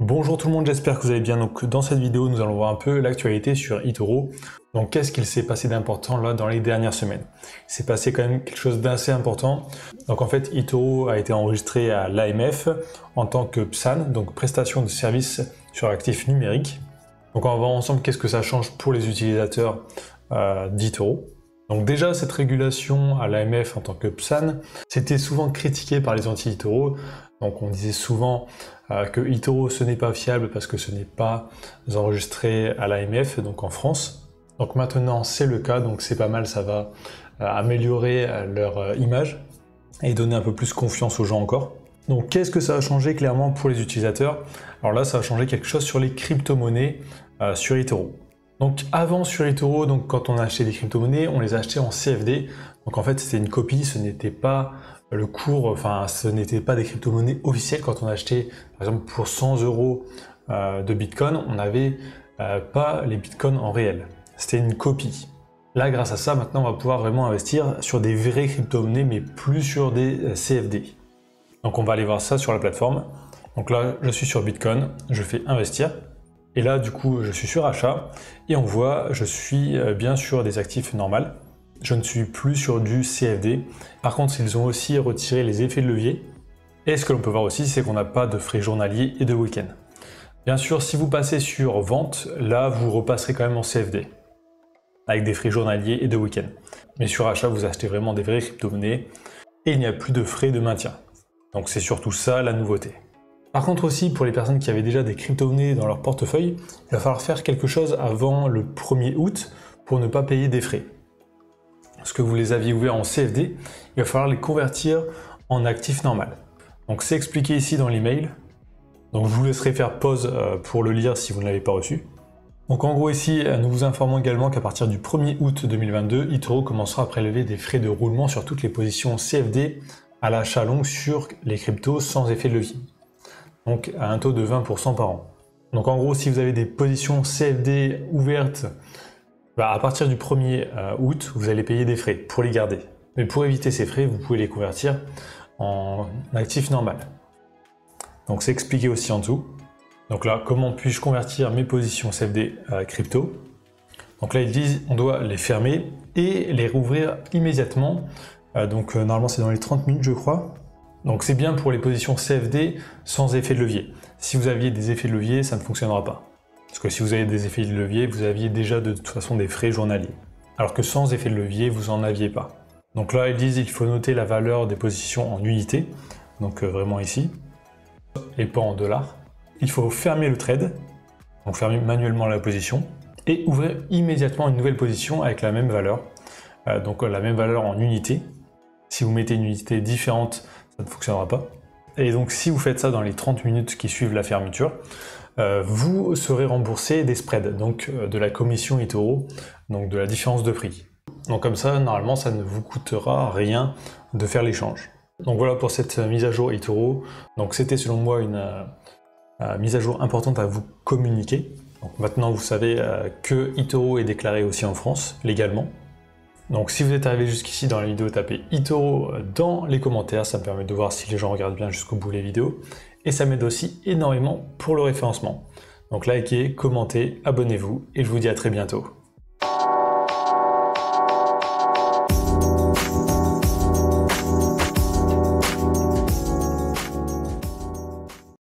Bonjour tout le monde, j'espère que vous allez bien. Donc dans cette vidéo, nous allons voir un peu l'actualité sur eToro. Donc qu'est-ce qu'il s'est passé d'important là dans les dernières semaines? Il s'est passé quand même quelque chose d'assez important. Donc en fait, eToro a été enregistré à l'AMF en tant que PSAN, donc prestation de services sur actifs numériques. Donc on va voir ensemble qu'est-ce que ça change pour les utilisateurs d'eToro. Donc déjà, cette régulation à l'AMF en tant que PSAN, c'était souvent critiqué par les anti-eToro. Donc on disait souvent que eToro ce n'est pas fiable parce que ce n'est pas enregistré à l'AMF, donc en France. Donc maintenant c'est le cas, donc c'est pas mal, ça va améliorer leur image et donner un peu plus confiance aux gens encore. Donc qu'est-ce que ça a changé clairement pour les utilisateurs? Alors là, ça a changé quelque chose sur les crypto-monnaies sur eToro. Donc avant sur eToro, donc quand on achetait des crypto-monnaies, on les achetait en CFD. Donc en fait c'était une copie, ce n'était pas le cours, enfin ce n'était pas des crypto-monnaies officielles. Quand on achetait par exemple pour 100 € de Bitcoin, on n'avait pas les Bitcoins en réel. C'était une copie. Là grâce à ça, maintenant on va pouvoir vraiment investir sur des vraies crypto-monnaies mais plus sur des CFD. Donc on va aller voir ça sur la plateforme. Donc là je suis sur Bitcoin, je fais investir. Et là, du coup, je suis sur achat et on voit, je suis bien sur des actifs normaux. Je ne suis plus sur du CFD. Par contre, ils ont aussi retiré les effets de levier. Et ce que l'on peut voir aussi, c'est qu'on n'a pas de frais journaliers et de week-end. Bien sûr, si vous passez sur vente, là, vous repasserez quand même en CFD, avec des frais journaliers et de week-end. Mais sur achat, vous achetez vraiment des vraies crypto-monnaies et il n'y a plus de frais de maintien. Donc c'est surtout ça la nouveauté. Par contre aussi, pour les personnes qui avaient déjà des crypto-monnaies dans leur portefeuille, il va falloir faire quelque chose avant le 1er août pour ne pas payer des frais. Parce que vous les aviez ouverts en CFD, il va falloir les convertir en actif normal. Donc c'est expliqué ici dans l'email. Donc je vous laisserai faire pause pour le lire si vous ne l'avez pas reçu. Donc en gros ici, nous vous informons également qu'à partir du 1er août 2022, eToro commencera à prélever des frais de roulement sur toutes les positions CFD à l'achat long sur les cryptos sans effet de levier. Donc à un taux de 20% par an. Donc en gros, si vous avez des positions CFD ouvertes, à partir du 1er août, vous allez payer des frais pour les garder. Mais pour éviter ces frais, vous pouvez les convertir en actif normal. Donc c'est expliqué aussi en dessous. Donc là, comment puis-je convertir mes positions CFD à crypto? Donc là, ils disent on doit les fermer et les rouvrir immédiatement. Donc normalement, c'est dans les 30 minutes, je crois. Donc c'est bien pour les positions CFD sans effet de levier. Si vous aviez des effets de levier, ça ne fonctionnera pas. Parce que si vous avez des effets de levier, vous aviez déjà de toute façon des frais journaliers. Alors que sans effet de levier, vous n'en aviez pas. Donc là, ils disent qu'il faut noter la valeur des positions en unités. Donc vraiment ici. Et pas en dollars. Il faut fermer le trade. Donc fermer manuellement la position. Et ouvrir immédiatement une nouvelle position avec la même valeur. Donc la même valeur en unités. Si vous mettez une unité différente, ça ne fonctionnera pas. Et donc si vous faites ça dans les 30 minutes qui suivent la fermeture, vous serez remboursé des spreads, donc de la commission eToro, donc de la différence de prix. Donc comme ça, normalement, ça ne vous coûtera rien de faire l'échange. Donc voilà pour cette mise à jour eToro. Donc c'était selon moi une mise à jour importante à vous communiquer. Donc maintenant, vous savez que eToro est déclaré aussi en France, légalement. Donc si vous êtes arrivé jusqu'ici dans la vidéo, tapez eToro dans les commentaires, ça me permet de voir si les gens regardent bien jusqu'au bout les vidéos, et ça m'aide aussi énormément pour le référencement. Donc likez, commentez, abonnez-vous, et je vous dis à très bientôt.